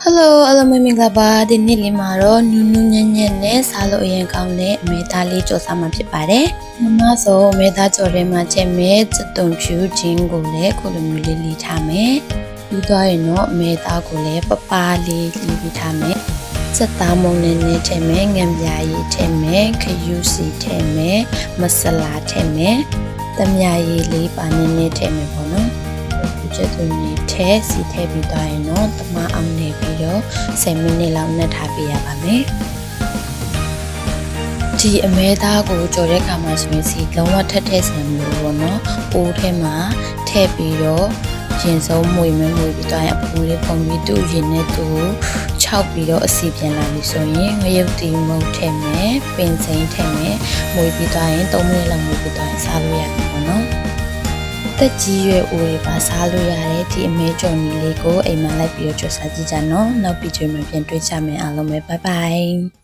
Hello အားလုံးမင်္ဂလာပါဒီနေ့လေးမှာတော့နူးနူးညံ့ညံ့နဲ့စားလို့အရင်ကောင်းတဲ့အမေသားလေးကြော်စားမှာဖြစ်ပါတယ်။မမဆိုအမေသားကြော်ထဲမှာချက်မဲ့စတုံဖြူချင်းကိုလည်းခုလိုမျိုးလေးထားမယ်။ပြီးသွားရင်တော့အမေသားကိုလည်းပပလေးပြီးထားမယ်။စက်သားမုံနဲ့ထည့်မယ်ငံပြားရည်ထည့်မယ်ခယူးစီထည့်မယ်မဆလာထည့်မယ်တမယာရည်လေးပါနေထည့်မယ်ပေါ့နော်။ကျသူနေထဲစီထည့်ပြီးသွားရင်တော့တမအောင်နေပြီးတော့10မိနစ်လောက်နှက်ထားပေးရပါမယ်ဒီအမဲသားကိုကြော်တဲ့ခါမှာဆိုရင်စီလုံးဝထက်ထဆန်မျိုးပေါ့နော်အိုးထဲမှာထည့်ပြီးတော့ရင်စုံမွေပြီးသွားရင်အပူလေးပုံပြီးသူ့ရင်နဲ့သူ့ခြောက်ပြီးတော့အစီပြန်လာပြီဆိုရင်ငရုတ်တီမုတ်ထည့်မယ်ပင်စိမ်းထည့်မယ်မွေပြီးသွားရင်3မိနစ်လောက်မွေပြီးသွားရင်စားလို့ရပြီပေါ့နော်တက်ကြီးရွယ်အိုတွေပါစားလို့ရတဲ့ဒီအမဲကြော်နီလေးကိုအိမ်မှာလိုက်ပြီးတော့ကြော်စားကြည့်ကြနော်နောက်ပြီးချိန်မှာပြန်တွေ့ကြမယ်အားလုံးပဲဘိုင်ဘိုင်